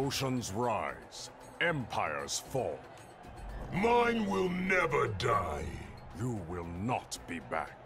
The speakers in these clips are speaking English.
Oceans rise, empires fall. Mine will never die. You will not be back.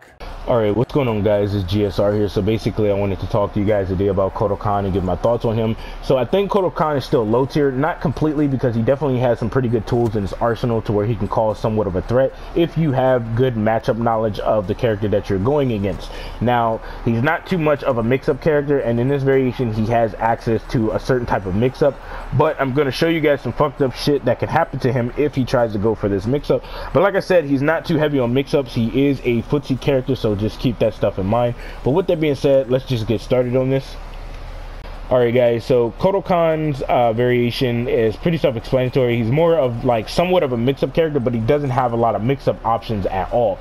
Alright, what's going on, guys? It's GSR here. So basically I wanted to talk to you guys today about Kotal Kahn and give my thoughts on him. So I think Kotal Kahn is still low tier, not completely, because he definitely has some pretty good tools in his arsenal to where he can cause somewhat of a threat if you have good matchup knowledge of the character that you're going against. Now, he's not too much of a mix-up character, and in this variation he has access to a certain type of mix-up, but I'm going to show you guys some fucked up shit that can happen to him if he tries to go for this mix-up. But like I said, he's not too heavy on mix-ups. He is a footsie character, so just keep that stuff in mind. But with that being said, let's just get started on this. Alright guys, so Kotal Kahn's variation is pretty self-explanatory. He's more of like somewhat of a mix-up character, but he doesn't have a lot of mix-up options at all.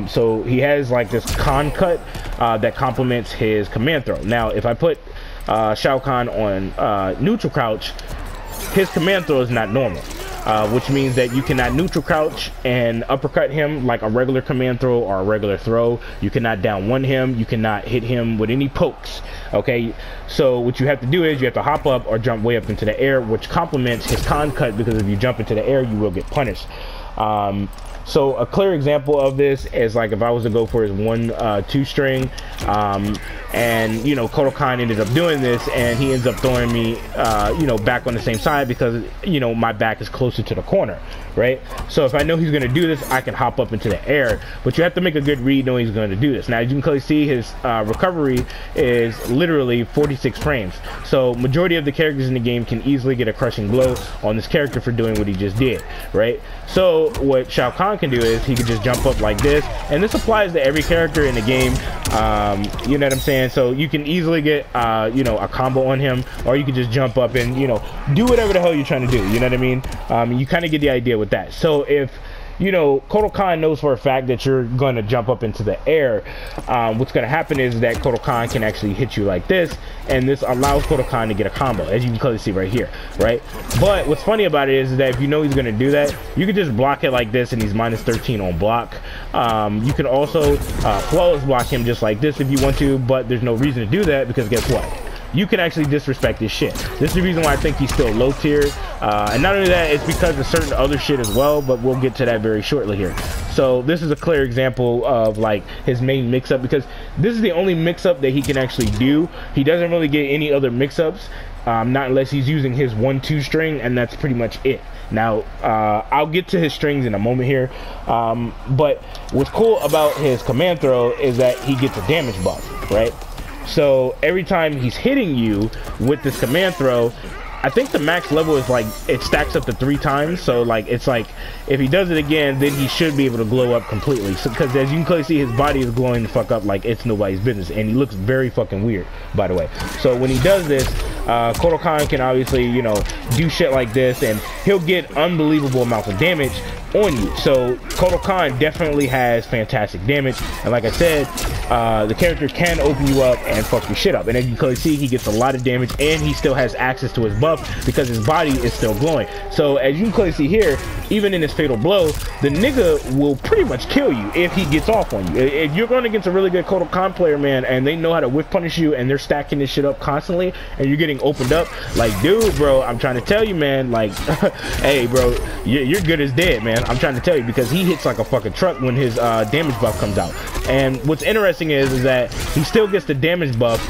So he has like this Kahn cut that complements his command throw. Now if I put Shao Kahn on neutral crouch, his command throw is not normal. Which means that you cannot neutral crouch and uppercut him like a regular command throw or a regular throw. You cannot down one him. You cannot hit him with any pokes. Okay, so what you have to do is you have to hop up or jump way up into the air, which complements his Kahn cut, because if you jump into the air, you will get punished. So a clear example of this is like if I was to go for his 1-2 string, and you know, Kotal Kahn ended up doing this, and he ends up throwing me you know, back on the same side, because you know, my back is closer to the corner, right? So if I know he's going to do this, I can hop up into the air, but you have to make a good read knowing he's going to do this. Now as you can clearly see, his recovery is literally 46 frames, so majority of the characters in the game can easily get a crushing blow on this character for doing what he just did, right? So what Shao Kahn can do is he can just jump up like this, and this applies to every character in the game. You know what I'm saying? So you can easily get you know, a combo on him, or you can just jump up and, you know, do whatever the hell you're trying to do. You know what I mean? You kind of get the idea with that. So if you know, Kotal Kahn knows for a fact that you're going to jump up into the air, what's going to happen is that Kotal Kahn can actually hit you like this, and this allows Kotal Kahn to get a combo, as you can clearly see right here, right? But what's funny about it is that if you know he's going to do that, you can just block it like this, and he's -13 on block. You can also flawless block him just like this if you want to, but there's no reason to do that, because guess what? You can actually disrespect his shit. This is the reason why I think he's still low tier, and not only that, it's because of certain other shit as well, but we'll get to that very shortly here. So this is a clear example of like his main mix-up, because this is the only mix-up that he can actually do. He doesn't really get any other mix-ups, not unless he's using his 1-2 string, and that's pretty much it. Now I'll get to his strings in a moment here, but what's cool about his command throw is that he gets a damage buff, right? So every time he's hitting you with this command throw, I think the max level is like, it stacks up to 3 times. So like, it's like if he does it again, then he should be able to glow up completely. So because as you can clearly see, his body is glowing the fuck up like it's nobody's business, and he looks very fucking weird, by the way. So when he does this, Kotal Kahn can obviously, you know, do shit like this, and he'll get unbelievable amounts of damage on you. So Kotal Kahn definitely has fantastic damage, and like I said, the character can open you up and fuck your shit up. And as you can clearly see, he gets a lot of damage, and he still has access to his buff because his body is still glowing. So as you can clearly see here, even in his fatal blow, the nigga will pretty much kill you if he gets off on you. If you're going against a really good Kotal Kahn player, man, and they know how to whiff punish you, and they're stacking this shit up constantly, and you're getting opened up, like, dude, bro, I'm trying to tell you, man, like, hey, bro, you're good as dead, man. I'm trying to tell you, because he hits like a fucking truck when his damage buff comes out. And what's interesting is that he still gets the damage buff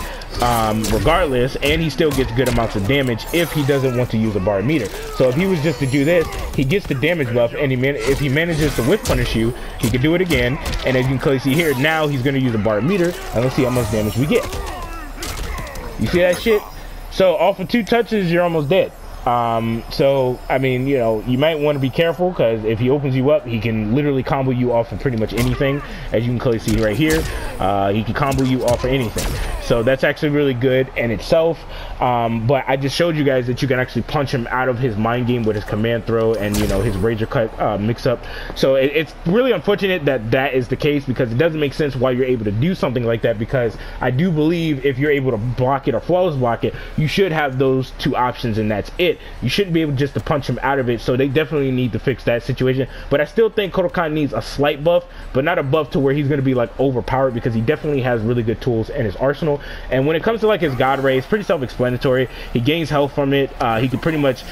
regardless, and he still gets good amounts of damage if he doesn't want to use a bar meter. So if he was just to do this, he gets the damage buff, and if he manages to whiff punish you, he can do it again. And as you can clearly see here, now he's going to use a bar meter, and let's see how much damage we get. You see that shit? So off of 2 touches, you're almost dead. So I mean, you know, you might want to be careful, because if he opens you up, he can literally combo you off of pretty much anything. As you can clearly see right here, he can combo you off of anything. So that's actually really good in itself. But I just showed you guys that you can actually punch him out of his mind game with his command throw and, you know, his razor cut mix up. So it's really unfortunate that that is the case, because it doesn't make sense why you're able to do something like that, because I do believe if you're able to block it or flawless block it, you should have those 2 options, and that's it. You shouldn't be able just to punch him out of it. So they definitely need to fix that situation. But I still think Kotal Kahn needs a slight buff, but not a buff to where he's going to be like overpowered, because because he definitely has really good tools in his arsenal. And when it comes to like his God Ray, it's pretty self-explanatory. He gains health from it. He can pretty much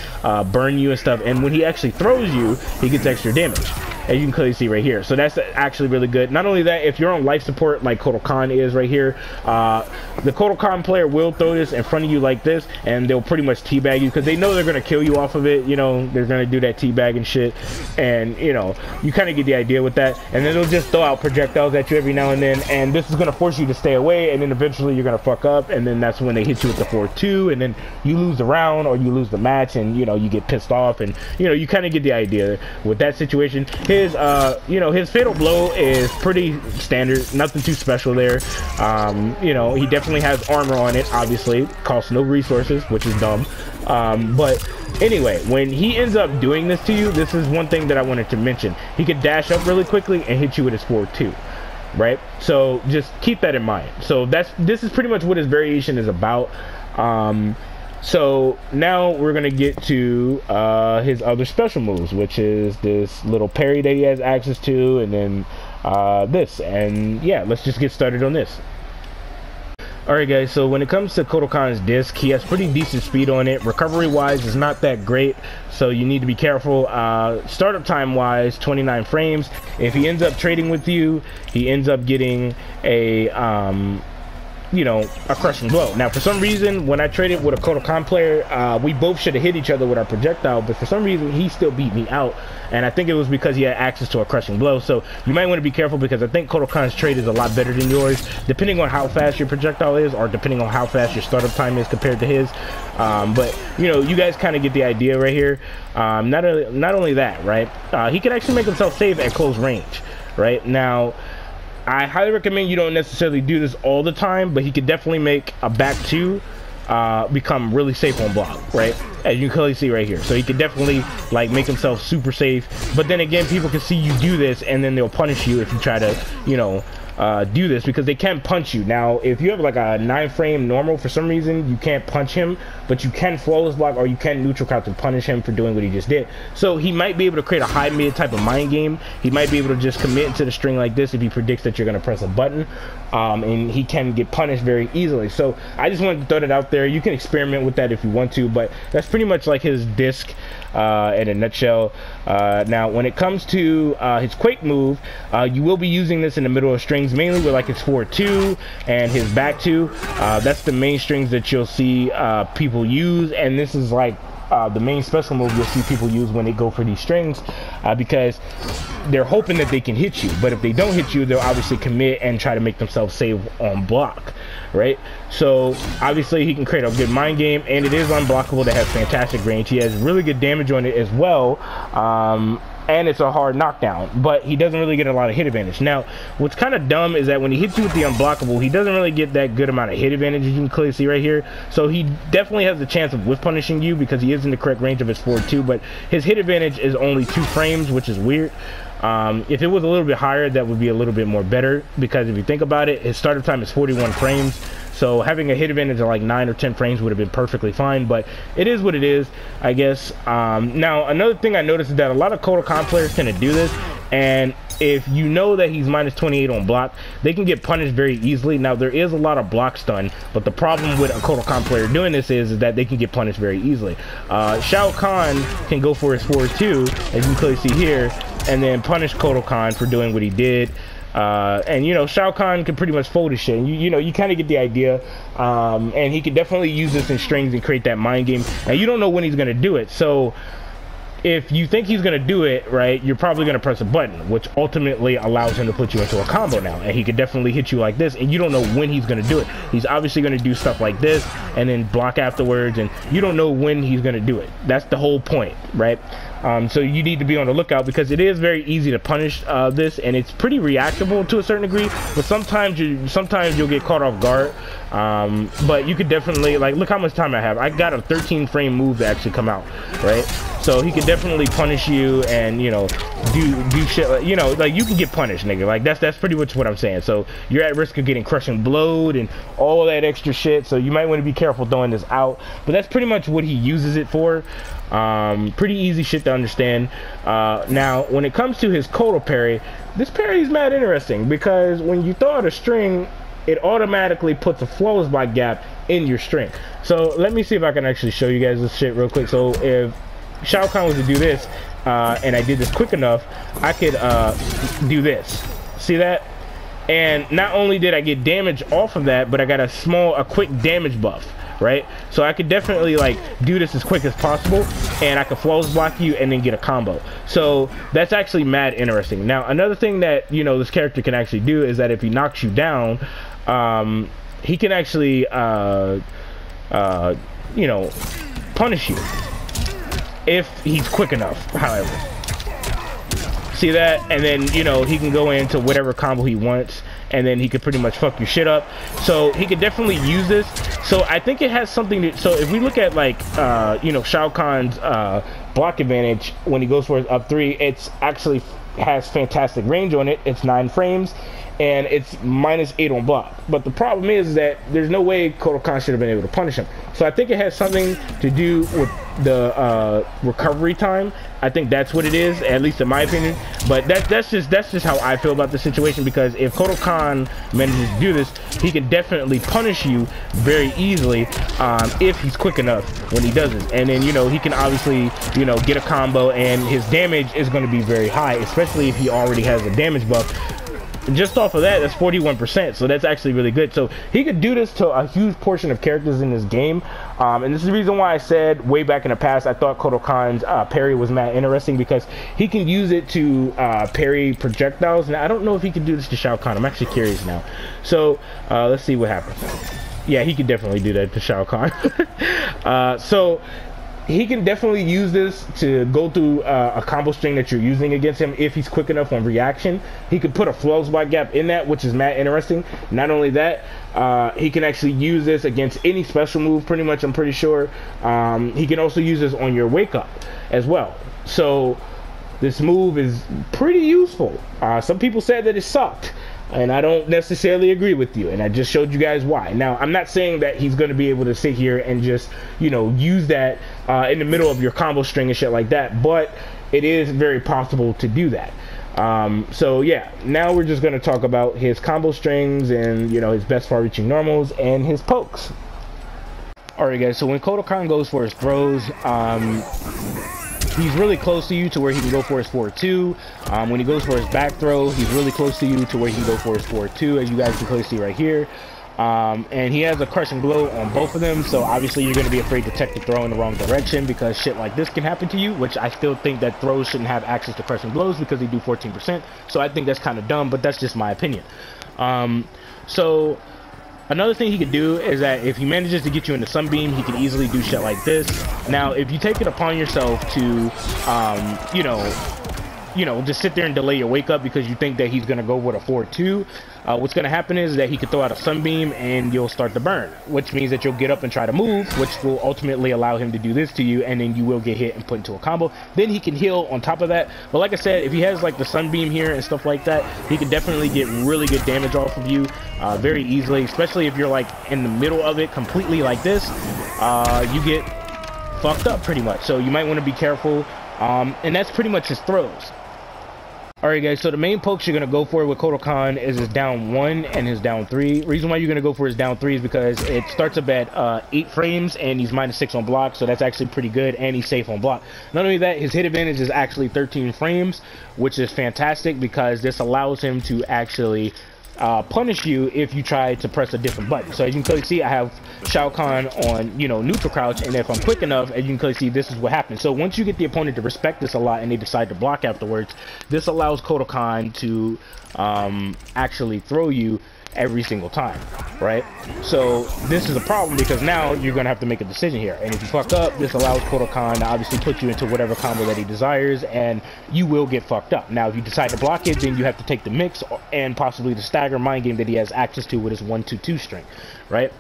burn you and stuff, and when he actually throws you, he gets extra damage, as you can clearly see right here. So that's actually really good. Not only that, if you're on life support like Kotal Kahn is right here, the Kotal Kahn player will throw this in front of you like this, and they'll pretty much teabag you because they know they're going to kill you off of it. You know, they're going to do that teabag and shit, and you know, you kind of get the idea with that. And then they'll just throw out projectiles at you every now and then, and this is going to force you to stay away, and then eventually you're going to fuck up, and then that's when they hit you with the 4-2, and then you lose the round or you lose the match, and you know, you get pissed off, and you know, you kind of get the idea with that situation. His you know, his fatal blow is pretty standard, nothing too special there. You know, he definitely has armor on it, obviously costs no resources, which is dumb. But anyway, when he ends up doing this to you, this is one thing that I wanted to mention. He could dash up really quickly and hit you with his 4-2, right? So just keep that in mind. So this is pretty much what his variation is about. So now we're gonna get to his other special moves, which is this little parry that he has access to, and then this. And yeah, let's just get started on this. Alright guys, so when it comes to Kotal Kahn's disc, he has pretty decent speed on it. Recovery wise is not that great, so you need to be careful. Startup time wise, 29 frames. If he ends up trading with you, he ends up getting a you know, a crushing blow. Now for some reason, when I traded with a Kotal Kahn player, we both should have hit each other with our projectile, but for some reason he still beat me out, and I think it was because he had access to a crushing blow. So you might want to be careful, because I think Kotal Kahn's trade is a lot better than yours, depending on how fast your projectile is, or depending on how fast your startup time is compared to his. But you know, you guys kind of get the idea right here. Not only that, right, he can actually make himself safe at close range. Right now, I highly recommend you don't necessarily do this all the time, but he could definitely make a back two become really safe on block, right? As you can clearly see right here. So he could definitely like make himself super safe. But then again, people can see you do this, and then they'll punish you if you try to, you know, do this, because they can punch you. Now if you have like a 9 frame normal, for some reason you can't punch him, but you can flawless block, or you can neutral count to punish him for doing what he just did. So he might be able to create a high mid type of mind game. He might be able to just commit to the string like this if he predicts that you're going to press a button, and he can get punished very easily. So I just wanted to throw that out there. You can experiment with that if you want to, but that's pretty much like his disc in a nutshell. Now when it comes to his Quake move, you will be using this in the middle of strings, mainly with like his 4-2 and his back 2. That's the main strings that you'll see people use, and this is like the main special move you'll see people use when they go for these strings, because they're hoping that they can hit you, but if they don't hit you, they'll obviously commit and try to make themselves save on block, right? So obviously he can create a good mind game, and it is unblockable. That has fantastic range. He has really good damage on it as well, and it's a hard knockdown, but he doesn't really get a lot of hit advantage. Now what's kind of dumb is that when he hits you with the unblockable, he doesn't really get that good amount of hit advantage, as you can clearly see right here. So he definitely has the chance of whiff punishing you because he is in the correct range of his 4-2, but his hit advantage is only 2 frames, which is weird. If it was a little bit higher, that would be a little bit more better, because if you think about it, his startup time is 41 frames. So having a hit advantage of like 9 or 10 frames would have been perfectly fine, but it is what it is, I guess. Now another thing I noticed is that a lot of Kotal Kahn players tend to do this, and if you know that he's minus 28 on block, they can get punished very easily. Now there is a lot of block stun, but the problem with a Kotal Kahn player doing this is that they can get punished very easily. Shao Kahn can go for his 4-2, as you can clearly see here, and then punish Kotal Kahn for doing what he did. And you know, Shao Kahn can pretty much fold his shit, and you know, you kind of get the idea. And he can definitely use this in strings and create that mind game, and you don't know when he's going to do it. So if you think he's going to do it, right, you're probably going to press a button, which ultimately allows him to put you into a combo now, and he could definitely hit you like this, and you don't know when he's going to do it. He's obviously going to do stuff like this and then block afterwards, and you don't know when he's going to do it. That's the whole point, right? So you need to be on the lookout, because it is very easy to punish this, and it's pretty reactable to a certain degree, but sometimes you'll get caught off guard. But you could definitely, like, look how much time I have. I got a 13 frame move to actually come out, right? So he can definitely punish you and, you know, do shit like, you know, like you can get punished, nigga. Like that's pretty much what I'm saying. So you're at risk of getting crushing blowed and all that extra shit. So you might want to be careful throwing this out. But that's pretty much what he uses it for. Pretty easy shit to understand. Now, when it comes to his Kota Parry, this parry is mad interesting because when you throw out a string, it automatically puts a flawless block gap in your string. So let me see if I can actually show you guys this shit real quick. So if Shao Kahn was to do this, and I did this quick enough, I could do this. See that? And not only did I get damage off of that, but I got a quick damage buff, right? So I could definitely like do this as quick as possible, and I could flawless block you and then get a combo. So that's actually mad interesting. Now another thing that, you know, this character can actually do is that if he knocks you down, he can actually you know, punish you if he's quick enough, however. See that? And then, you know, he can go into whatever combo he wants, and then he could pretty much fuck your shit up. So he could definitely use this. So I think it has something to, so if we look at like you know, Shao Kahn's block advantage when he goes for his up 3, it's actually has fantastic range on it. It's 9 frames and it's -8 on block. But the problem is that there's no way Kotal Kahn should have been able to punish him. So I think it has something to do with the recovery time. I think that's what it is, at least in my opinion. But that's just how I feel about the situation, because if Kotal Kahn manages to do this, he can definitely punish you very easily if he's quick enough when he does this. And then, you know, he can obviously, you know, get a combo, and his damage is going to be very high, especially if he already has a damage buff. Just off of that, that's 41%, so that's actually really good. So he could do this to a huge portion of characters in this game, and this is the reason why I said way back in the past I thought Kotal Kahn's parry was mad interesting, because he can use it to parry projectiles. Now I don't know if he can do this to Shao Kahn. I'm actually curious now. So let's see what happens. Yeah, he could definitely do that to Shao Kahn. So he can definitely use this to go through a combo string that you're using against him if he's quick enough on reaction. He could put a flawless block gap in that, which is mad interesting. Not only that, he can actually use this against any special move, pretty much, I'm pretty sure. He can also use this on your wake up as well. So this move is pretty useful. Some people said that it sucked, and I don't necessarily agree with you, and I just showed you guys why. Now, I'm not saying that he's going to be able to sit here and just, you know, use that in the middle of your combo string and shit like that, but it is very possible to do that. So yeah, now we're just going to talk about his combo strings and, you know, his best far-reaching normals and his pokes. Alright guys, so when Kotal Kahn goes for his throws, he's really close to you to where he can go for his 4-2. When he goes for his back throw, he's really close to you to where he can go for his 4-2, as you guys can clearly see right here. And he has a crushing blow on both of them, so obviously you're going to be afraid to tech the throw in the wrong direction, because shit like this can happen to you, which I still think that throws shouldn't have access to crushing blows because they do 14%. So I think that's kind of dumb, but that's just my opinion. So another thing he could do is that if he manages to get you into Sunbeam, he can easily do shit like this. Now, if you take it upon yourself to, you know, just sit there and delay your wake up because you think that he's going to go with a 4-2, what's going to happen is that he could throw out a Sunbeam and you'll start to burn, which means that you'll get up and try to move, which will ultimately allow him to do this to you, and then you will get hit and put into a combo. Then he can heal on top of that. But like I said, if he has like the Sunbeam here and stuff like that, he can definitely get really good damage off of you very easily, especially if you're like in the middle of it completely like this. You get fucked up pretty much, so you might want to be careful. And that's pretty much his throws. Alright guys, so the main pokes you're going to go for with Kotal Kahn is his down 1 and his down 3. Reason why you're going to go for his down 3 is because it starts up at 8 frames and he's -6 on block, so that's actually pretty good, and he's safe on block. Not only that, his hit advantage is actually 13 frames, which is fantastic because this allows him to actually punish you if you try to press a different button. So as you can clearly see, I have Shao Kahn on, you know, neutral crouch, and if I'm quick enough, as you can clearly see, this is what happens. So once you get the opponent to respect this a lot and they decide to block afterwards, this allows Kotal Kahn to actually throw you every single time, right? So this is a problem because now you're gonna have to make a decision here, and if you fuck up, this allows Kotal Kahn to obviously put you into whatever combo that he desires, and you will get fucked up. Now if you decide to block it, then you have to take the mix and possibly the stagger mind game that he has access to with his 1-2-2 string, right?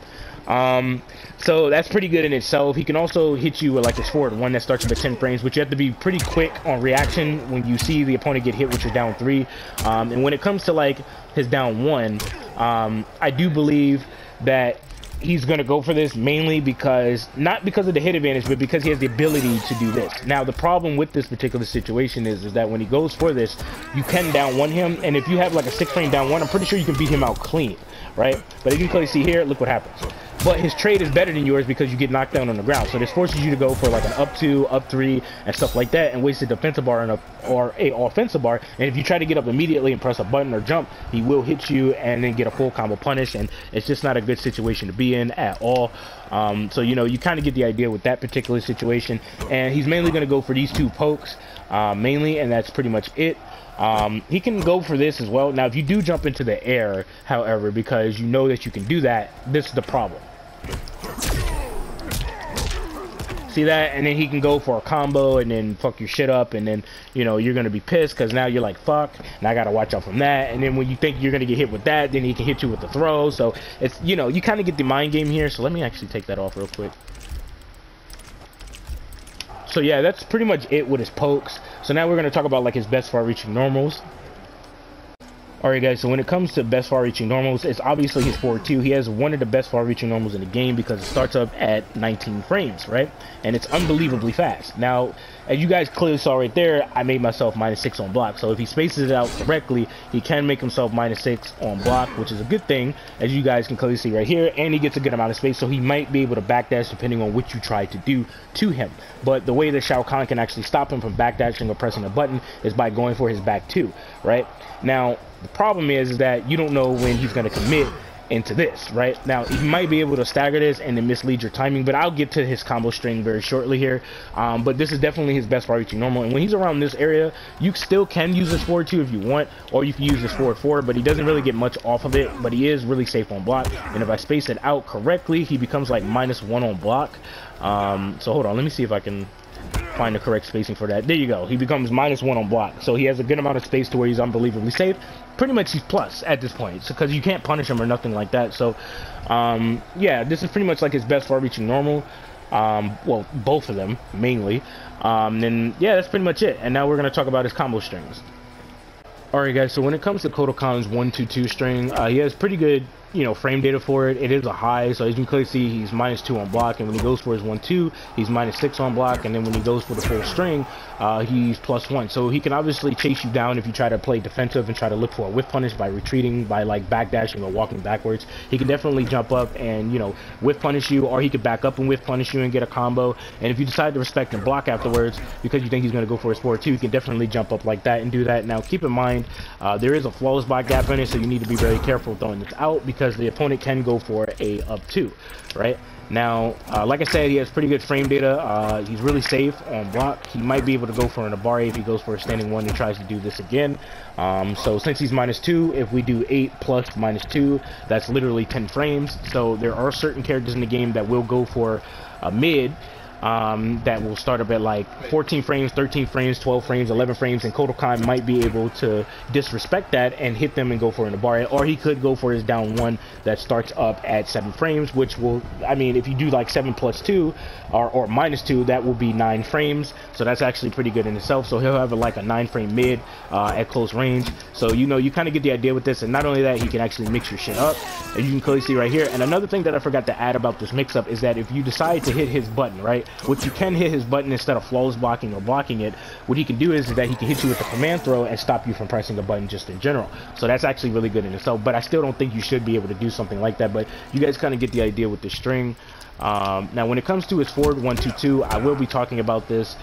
So that's pretty good in itself. He can also hit you with like his forward one that starts with 10 frames, but you have to be pretty quick on reaction when you see the opponent get hit with your down 3. And when it comes to like his down 1, I do believe that he's going to go for this mainly because, not because of the hit advantage, but because he has the ability to do this. Now, the problem with this particular situation is that when he goes for this, you can down 1 him, and if you have like a 6 frame down 1, I'm pretty sure you can beat him out clean, right? But as you can clearly see here, look what happens. But his trade is better than yours because you get knocked down on the ground. So this forces you to go for like an up 2, up 3, and stuff like that, and waste a defensive bar or a offensive bar. And if you try to get up immediately and press a button or jump, he will hit you and then get a full combo punish, and it's just not a good situation to be in at all. So, you know, you kind of get the idea with that particular situation. And he's mainly going to go for these 2 pokes, mainly, and that's pretty much it. He can go for this as well. Now, if you do jump into the air, however, because you know that you can do that, this is the problem. See that? And then he can go for a combo and then fuck your shit up, and then, you know, you're gonna be pissed because now you're like, fuck, and I gotta watch out from that. And then when you think you're gonna get hit with that, then he can hit you with the throw. So it's, you know, you kind of get the mind game here. So let me actually take that off real quick. So yeah, that's pretty much it with his pokes. So now we're going to talk about like his best far-reaching normals. Alright guys, so when it comes to best far-reaching normals, it's obviously his forward 2. He has one of the best far-reaching normals in the game because it starts up at 19 frames, right? And it's unbelievably fast. Now, as you guys clearly saw right there, I made myself -6 on block. So if he spaces it out correctly, he can make himself -6 on block, which is a good thing, as you guys can clearly see right here. And he gets a good amount of space, so he might be able to backdash depending on what you try to do to him. But the way that Shao Kahn can actually stop him from backdashing or pressing a button is by going for his back 2, right? Now, the problem is that you don't know when he's going to commit into this, right? Now, he might be able to stagger this and then mislead your timing, but I'll get to his combo string very shortly here. But this is definitely his best far-reaching normal, and when he's around this area, you still can use his forward 2 if you want, or you can use his forward 4, but he doesn't really get much off of it, but he is really safe on block. And if I space it out correctly, he becomes like -1 on block. So hold on, let me see if I can find the correct spacing for that. There you go. He becomes -1 on block, so he has a good amount of space to where he's unbelievably safe. Pretty much he's plus at this point, because you can't punish him or nothing like that. So yeah, this is pretty much like his best far-reaching normal. Well, both of them mainly. And yeah, that's pretty much it. And now we're going to talk about his combo strings. Alright guys, so when it comes to Kotal Kahn's 1-2-2 string, he has pretty good, you know, frame data for it. It is a high, so as you can clearly see, he's -2 on block, and when he goes for his 1-2, he's -6 on block, and then when he goes for the full string, he's +1. So he can obviously chase you down if you try to play defensive and try to look for a whiff punish by retreating, by like backdashing or walking backwards. He can definitely jump up and, you know, whiff punish you, or he could back up and whiff punish you and get a combo. And if you decide to respect and block afterwards because you think he's going to go for his forward 2, you can definitely jump up like that and do that. Now, keep in mind, there is a flawless block gap in it, so you need to be very careful throwing this out because the opponent can go for a up 2, right? Now, like I said, he has pretty good frame data. He's really safe on block. He might be able to go for an Abari if he goes for a standing 1 and tries to do this again. So since he's -2, if we do 8 plus -2, that's literally 10 frames. So there are certain characters in the game that will go for a mid, that will start up at like 14 frames, 13 frames, 12 frames, 11 frames, and Kotal Kahn might be able to disrespect that and hit them and go for an Abari, or he could go for his down 1 that starts up at 7 frames, which will, I mean, if you do like 7 plus 2 or -2, that will be 9 frames, so that's actually pretty good in itself. So he'll have like a 9 frame mid at close range, so you know, you kind of get the idea with this. And not only that, he can actually mix your shit up, as you can clearly see right here. And another thing that I forgot to add about this mix up is that if you decide to hit his button, right, which you can hit his button instead of flawless blocking or blocking it, what he can do is that he can hit you with the command throw and stop you from pressing a button just in general. So that's actually really good in itself, but I still don't think you should be able to do something like that. But you guys kind of get the idea with the string. Now when it comes to his forward 1-2-2, I will be talking about this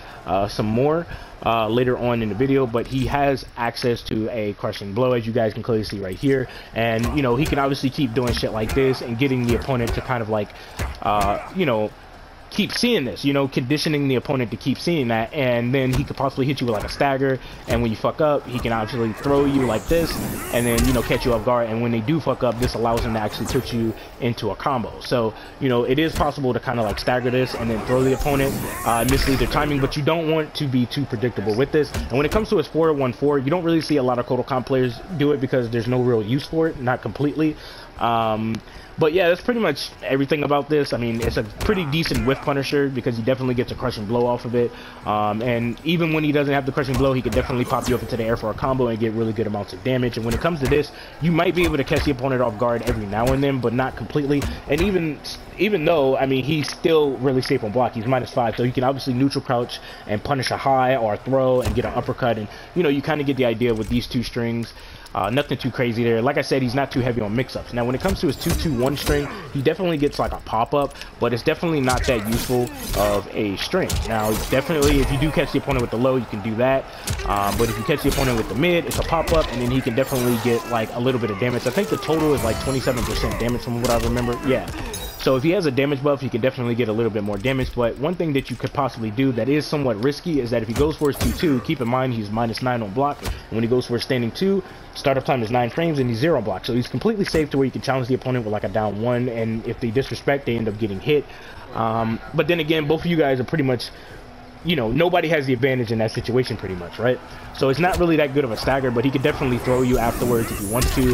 some more later on in the video, but he has access to a crushing blow, as you guys can clearly see right here. And you know, he can obviously keep doing shit like this and getting the opponent to kind of like you know, keep seeing this, you know, conditioning the opponent to keep seeing that, and then he could possibly hit you with like a stagger, and when you fuck up, he can actually throw you like this, and then, you know, catch you off guard, and when they do fuck up, this allows him to actually put you into a combo. So, you know, it is possible to kind of like stagger this and then throw the opponent, mislead their timing, but you don't want to be too predictable with this. And when it comes to his 4-1-4, you don't really see a lot of Kotal Kahn players do it because there's no real use for it, not completely. But yeah, that's pretty much everything about this. I mean, it's a pretty decent whiff punisher because he definitely gets a crushing blow off of it. And even when he doesn't have the crushing blow, he can definitely pop you up into the air for a combo and get really good amounts of damage. And when it comes to this, you might be able to catch the opponent off guard every now and then, but not completely. And even though, I mean, he's still really safe on block. He's -5, so he can obviously neutral crouch and punish a high or a throw and get an uppercut. And, you know, you kind of get the idea with these two strings. Nothing too crazy there. Like I said, he's not too heavy on mix-ups. Now, when it comes to his 2-2-1 string, he definitely gets like a pop-up, but it's definitely not that useful of a string. Now, definitely, if you do catch the opponent with the low, you can do that. But if you catch the opponent with the mid, it's a pop-up, and then he can definitely get like a little bit of damage. I think the total is like 27% damage from what I remember. Yeah. So if he has a damage buff, he can definitely get a little bit more damage. But one thing that you could possibly do that is somewhat risky is that if he goes for his 2-2, keep in mind he's -9 on block. And when he goes for his standing 2, startup time is 9 frames and he's 0 on block. So he's completely safe to where you can challenge the opponent with like a down 1. And if they disrespect, they end up getting hit. But then again, both of you guys are pretty much, you know, nobody has the advantage in that situation pretty much, right? So it's not really that good of a stagger, but he could definitely throw you afterwards if he wants to.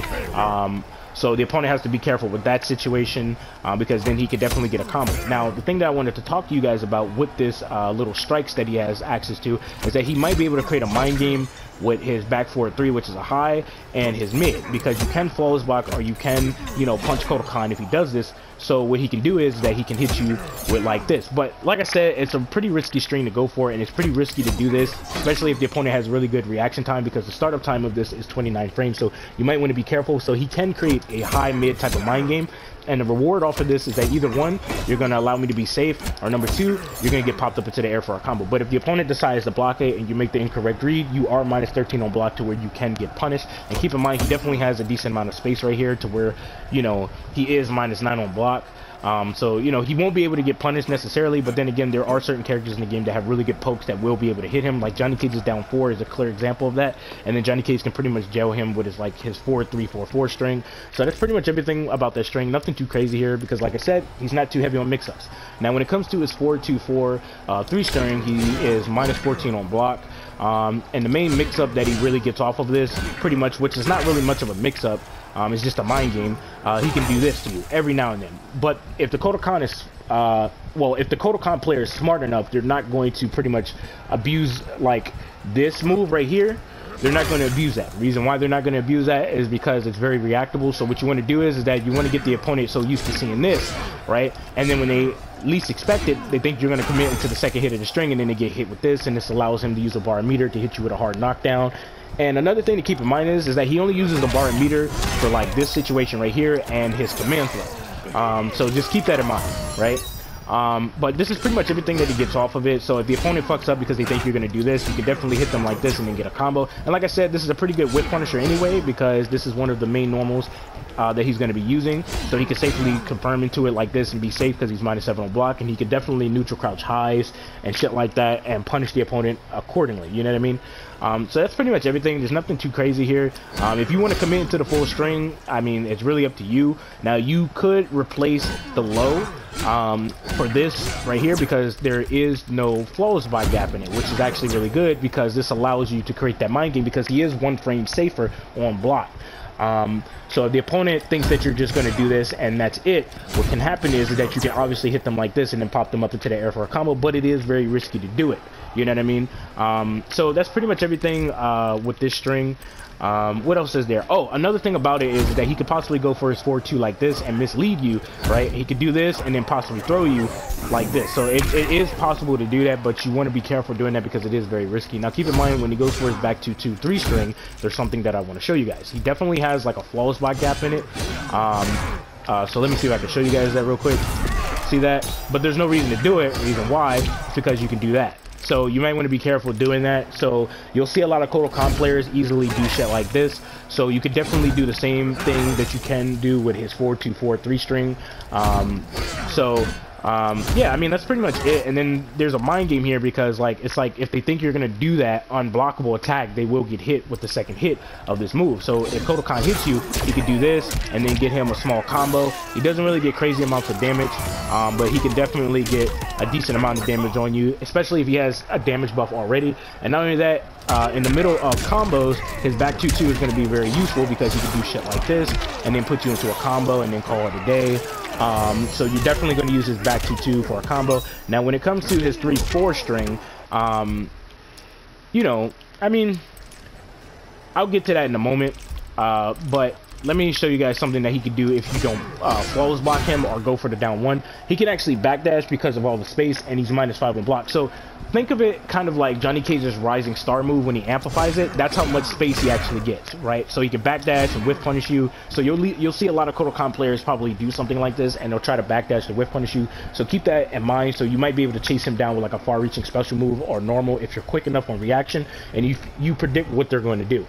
So the opponent has to be careful with that situation because then he could definitely get a combo. Now, the thing that I wanted to talk to you guys about with this little strikes that he has access to is that he might be able to create a mind game with his back forward 3, which is a high, and his mid, because you can flawless block or you can, you know, punch Kotal Kahn if he does this. So what he can do is that he can hit you with like this. But like I said, it's a pretty risky string to go for, and it's pretty risky to do this, especially if the opponent has really good reaction time, because the startup time of this is 29 frames. So you might want to be careful. So he can create a high mid type of mind game. And the reward off of this is that either one, you're going to allow me to be safe, or number 2, you're going to get popped up into the air for a combo. But if the opponent decides to block it and you make the incorrect read, you are -13 on block to where you can get punished. And keep in mind, he definitely has a decent amount of space right here to where, you know, he is -9 on block. So, you know, he won't be able to get punished necessarily, but then again, there are certain characters in the game that have really good pokes that will be able to hit him. Like Johnny Cage's down 4 is a clear example of that, and then Johnny Cage can pretty much jail him with his like his 4-3-4-4 string. So that's pretty much everything about that string. Nothing too crazy here because, like I said, he's not too heavy on mix-ups. Now, when it comes to his 4-2-4-3 string, he is -14 on block. And the main mix-up that he really gets off of this, pretty much, which is not really much of a mix-up, it's just a mind game. He can do this to you every now and then. But if the Kotal Kahn is, if the Kotal Kahn player is smart enough, they're not going to pretty much abuse like this move right here. They're not going to abuse that. The reason why they're not going to abuse that is because it's very reactable. So what you want to do is that you want to get the opponent so used to seeing this, right? And then when they least expect it, they think you're going to commit into the second hit of the string, and then they get hit with this, and this allows him to use a bar meter to hit you with a hard knockdown. And another thing to keep in mind is that he only uses the bar meter for like this situation right here and his command throw. So just keep that in mind, right? But this is pretty much everything that he gets off of it. So if the opponent fucks up because they think you're going to do this, you can definitely hit them like this and then get a combo. And like I said, this is a pretty good whip punisher anyway, because this is one of the main normals that he's going to be using. So he can safely confirm into it like this and be safe because he's -7 on block, and he can definitely neutral crouch highs and shit like that and punish the opponent accordingly. You know what I mean? So that's pretty much everything. There's nothing too crazy here. If you want to commit into the full string, I mean, it's really up to you. Now, you could replace the low for this right here because there is no flawless buy gap in it, which is actually really good because this allows you to create that mind game because he is 1 frame safer on block. So if the opponent thinks that you're just going to do this and that's it, what can happen is that you can obviously hit them like this and then pop them up into the air for a combo, but it is very risky to do it. You know what I mean? So that's pretty much everything with this string. What else is there? Oh, another thing about it is that he could possibly go for his 4-2 like this and mislead you, right? He could do this and then possibly throw you like this. So it is possible to do that, but you want to be careful doing that because it is very risky. Now, keep in mind, when he goes for his back 2-2-3 string, there's something that I want to show you guys. He definitely has like a flawless block gap in it. So let me see if I can show you guys that real quick. See that? But there's no reason to do it. The reason why is because you can do that. So you might want to be careful doing that. So you'll see a lot of Kotal Kahn players easily do shit like this. So you could definitely do the same thing that you can do with his 4-2-4-3 string. Yeah, I mean, that's pretty much it. And then there's a mind game here because, like, it's like if they think you're going to do that unblockable attack, they will get hit with the second hit of this move. So if Kotal Kahn hits you, he could do this and then get him a small combo. He doesn't really get crazy amounts of damage, but he can definitely get a decent amount of damage on you, especially if he has a damage buff already. And not only that, in the middle of combos, his back 2-2 is going to be very useful because he can do shit like this and then put you into a combo and then call it a day. So you're definitely going to use his back 2-2 for a combo. Now, when it comes to his 3-4 string, you know, I mean, I'll get to that in a moment, but let me show you guys something that he could do if you don't flawless block him or go for the down 1. He can actually backdash because of all the space, and he's -5 on block. So think of it kind of like Johnny Cage's Rising Star move when he amplifies it. That's how much space he actually gets, right? So he can backdash and whiff punish you. So you'll see a lot of Kotal Kahn players probably do something like this, and they'll try to backdash and whiff punish you. So keep that in mind. So you might be able to chase him down with like a far-reaching special move or normal if you're quick enough on reaction, and you predict what they're going to do.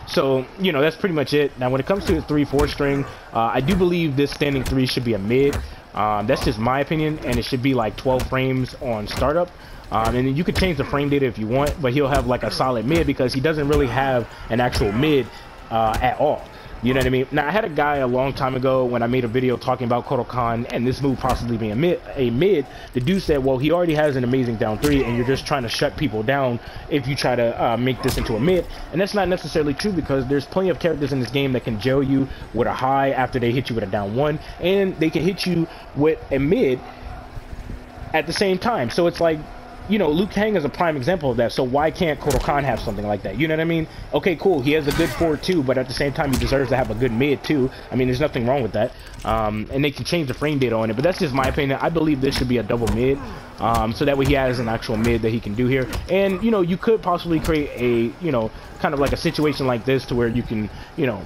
So, you know, that's pretty much it. Now, when it comes to the 3-4 string, I do believe this standing 3 should be a mid. That's just my opinion, and it should be like 12 frames on startup. And then you could change the frame data if you want, but he'll have like a solid mid because he doesn't really have an actual mid at all. You know what I mean? Now, I had a guy a long time ago when I made a video talking about Kotal Kahn and this move possibly being a mid. The dude said, well, he already has an amazing down 3 and you're just trying to shut people down if you try to make this into a mid. And that's not necessarily true because there's plenty of characters in this game that can jail you with a high after they hit you with a down 1, and they can hit you with a mid at the same time. So it's like, you know, Liu Kang is a prime example of that. So why can't Kotal Kahn have something like that? You know what I mean? Okay, cool. He has a good forward too, but at the same time, he deserves to have a good mid too. I mean, there's nothing wrong with that. And they can change the frame data on it, but that's just my opinion. I believe this should be a double mid, so that way he has an actual mid that he can do here. And, you know, you could possibly create a, you know, kind of like a situation like this to where you can, you know,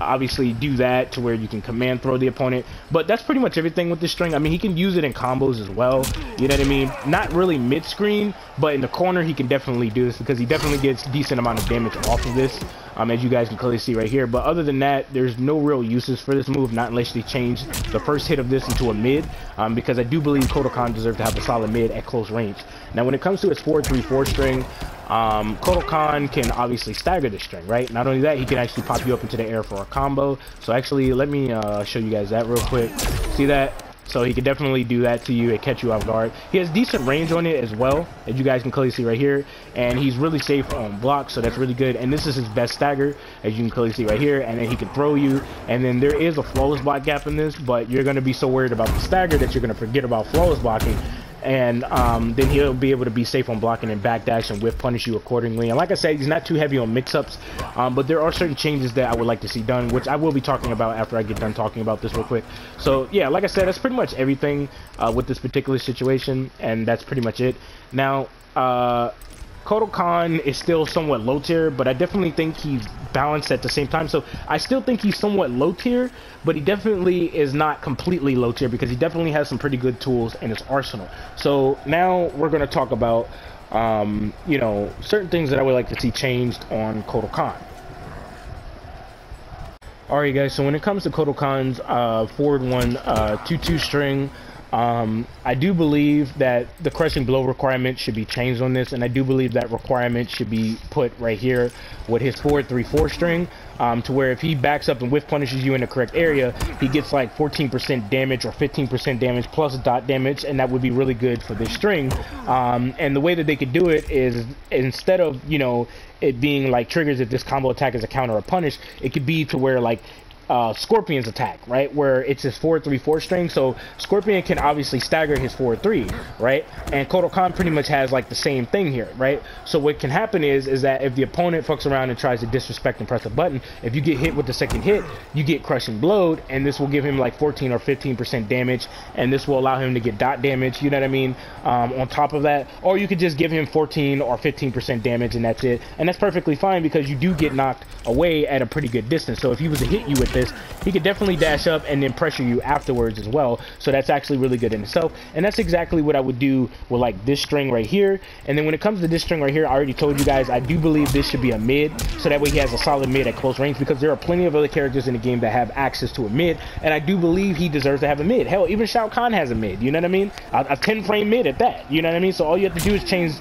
obviously do that to where you can command throw the opponent. But that's pretty much everything with this string. I mean, he can use it in combos as well, you know what I mean? Not really mid screen, but in the corner he can definitely do this because he definitely gets decent amount of damage off of this, as you guys can clearly see right here. But other than that, there's no real uses for this move, not unless they change the first hit of this into a mid, because I do believe Kotal Kahn deserves to have a solid mid at close range. Now, when it comes to his 4-3-4 string, Kotal Kahn can obviously stagger this string, right? Not only that, he can actually pop you up into the air for a combo. So actually, let me show you guys that real quick. See that? So he can definitely do that to you and catch you off guard. He has decent range on it as well, as you guys can clearly see right here. And he's really safe on block, so that's really good. And this is his best stagger, as you can clearly see right here. And then he can throw you. And then there is a flawless block gap in this, but you're going to be so worried about the stagger that you're going to forget about flawless blocking. And then he'll be able to be safe on blocking and backdash and whiff punish you accordingly. And like I said, he's not too heavy on mix-ups, but there are certain changes that I would like to see done, which I will be talking about after I get done talking about this real quick. So yeah, like I said, that's pretty much everything with this particular situation, and that's pretty much it. Now, Kotal Kahn is still somewhat low tier, but I definitely think he's balanced at the same time. So I still think he's somewhat low tier, but he definitely is not completely low tier because he definitely has some pretty good tools in his arsenal. So now we're going to talk about, you know, certain things that I would like to see changed on Kotal Kahn. Alright guys, so when it comes to Kotal Kahn's forward 1 2-2 string, I do believe that the crushing blow requirement should be changed on this, and I do believe that requirement should be put right here with his 4-3-4 string, to where if he backs up and whiff punishes you in the correct area, he gets like 14% damage or 15% damage plus dot damage, and that would be really good for this string. And the way that they could do it is, instead of, you know, it being like triggers if this combo attack is a counter or punish, it could be to where like Scorpion's attack, right, where it's his 4-3-4 string. So Scorpion can obviously stagger his 4-3, right, and Kotal Kahn pretty much has like the same thing here, right? So what can happen is that if the opponent fucks around and tries to disrespect and press a button, if you get hit with the second hit, you get crushing blowed, and this will give him like 14 or 15% damage, and this will allow him to get dot damage, you know what I mean, on top of that. Or you could just give him 14 or 15% damage and that's it, and that's perfectly fine because you do get knocked away at a pretty good distance. So if he was to hit you with this, he could definitely dash up and then pressure you afterwards as well. So that's actually really good in itself. And that's exactly what I would do with like this string right here. And then when it comes to this string right here, I already told you guys, I do believe this should be a mid, so that way he has a solid mid at close range, because there are plenty of other characters in the game that have access to a mid, and I do believe he deserves to have a mid. Hell, even Shao Kahn has a mid, you know what I mean? A 10 frame mid at that, you know what I mean? So all you have to do is change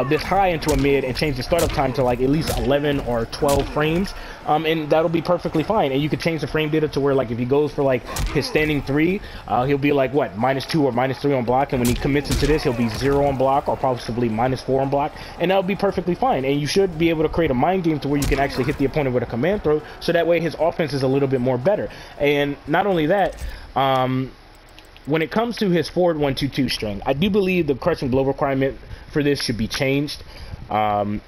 this high into a mid and change the startup time to like at least 11 or 12 frames, and that'll be perfectly fine. And you could change the frame data to where like if he goes for like his standing 3, he'll be like what, -2 or -3 on block, and when he commits into this, he'll be 0 on block or possibly -4 on block, and that'll be perfectly fine. And you should be able to create a mind game to where you can actually hit the opponent with a command throw, so that way his offense is a little bit more better. And not only that, when it comes to his forward 1-2-2 string, I do believe the crushing blow requirement for this should be changed. And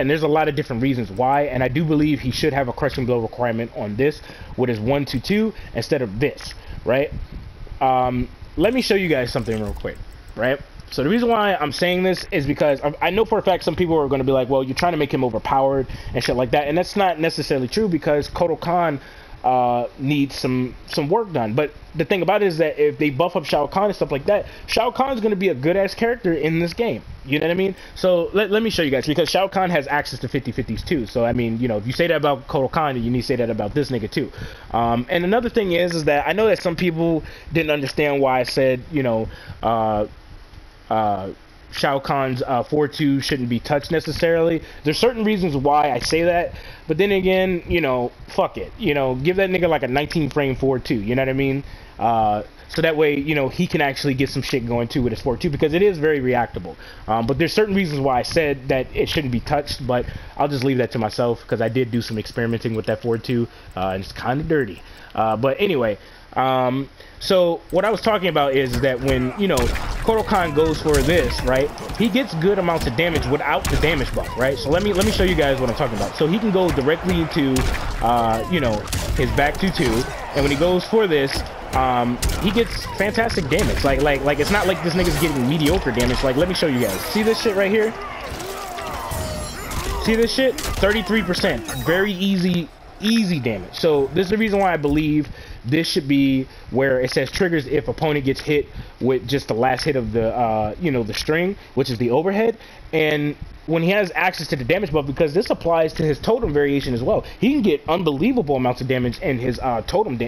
there's a lot of different reasons why, and I do believe he should have a crushing blow requirement on this with his 1-2-2 instead of this, right? Let me show you guys something real quick, right? So the reason why I'm saying this is because I know for a fact some people are going to be like, well, you're trying to make him overpowered and shit like that, and that's not necessarily true, because Kotal Kahn needs some work done. But the thing about it is that if they buff up Shao Kahn and stuff like that, Shao Kahn's going to be a good ass character in this game, you know what I mean? So let me show you guys, because Shao Kahn has access to 50/50s too. So I mean, you know, if you say that about Kotal Kahn, you need to say that about this nigga too. And another thing is that I know that some people didn't understand why I said, you know, Shao Kahn's 4-2 shouldn't be touched necessarily. There's certain reasons why I say that, but then again, you know, fuck it, you know, give that nigga like a 19 frame 4-2, you know what I mean? So that way, you know, he can actually get some shit going too with his 4-2, because it is very reactable. But there's certain reasons why I said that it shouldn't be touched, but I'll just leave that to myself, because I did do some experimenting with that 4-2, and it's kind of dirty. But anyway, so what I was talking about is that when, you know, Kotal Kahn goes for this, right, he gets good amounts of damage without the damage buff, right? So let me show you guys what I'm talking about. So he can go directly into, you know, his back 2-2, and when he goes for this, he gets fantastic damage. Like it's not like this nigga's getting mediocre damage. Like, let me show you guys. See this shit right here? See this shit? 33%. Very easy damage. So this is the reason why I believe this should be where it says triggers if opponent gets hit with just the last hit of the you know, the string, which is the overhead. And when he has access to the damage buff, because this applies to his totem variation as well, he can get unbelievable amounts of damage in his totem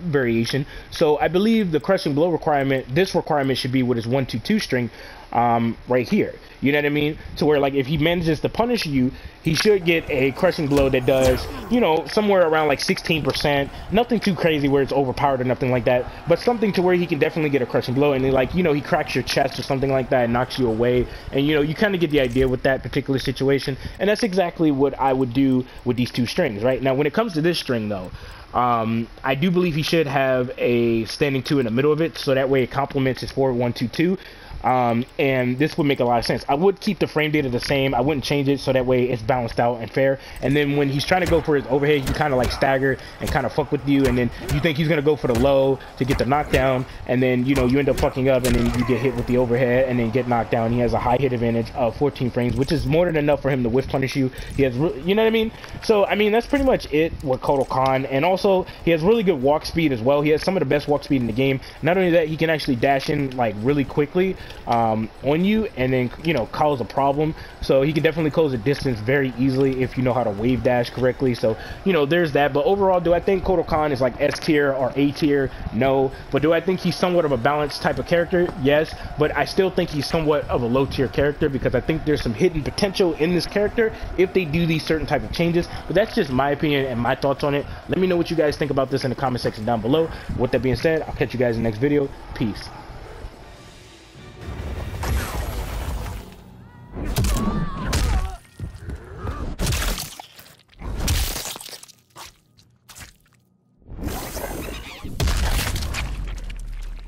variation. So I believe the crushing blow requirement, this requirement should be with his 1-2-2 string right here, you know what I mean? To where like if he manages to punish you, he should get a crushing blow that does, you know, somewhere around like 16%, nothing too crazy where it's overpowered or nothing like that, but something to where he can definitely get a crushing blow, and then, like, you know, he cracks your chest or something like that and knocks you away, and you know, you kind of get the idea with that particular situation. And that's exactly what I would do with these two strings. Right now, when it comes to this string though, I do believe he should have a standing 2 in the middle of it, so that way it complements his forward 1-2-2. And this would make a lot of sense. I would keep the frame data the same. I wouldn't change it, so that way it's balanced out and fair. And then when he's trying to go for his overhead, he kind of like stagger and kind of fuck with you, and then you think he's gonna go for the low to get the knockdown, and then, you know, you end up fucking up, and then you get hit with the overhead and then get knocked down. He has a high hit advantage of 14 frames, which is more than enough for him to whiff punish you. He has, you know what I mean? So I mean, that's pretty much it with Kotal Kahn. And also he has really good walk speed as well. He has some of the best walk speed in the game. Not only that, he can actually dash in like really quickly on you, and then, you know, cause a problem. So he can definitely close a distance very easily if you know how to wave dash correctly. So, you know, there's that. But overall, do I think Kotal Kahn is like S tier or A tier? No. But do I think he's somewhat of a balanced type of character? Yes. But I still think he's somewhat of a low tier character, because I think there's some hidden potential in this character if they do these certain type of changes. But that's just my opinion and my thoughts on it. Let me know what you guys think about this in the comment section down below. With that being said, I'll catch you guys in the next video. Peace.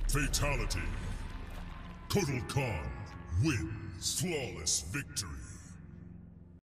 Fatality. Kotal Kahn wins flawless victory.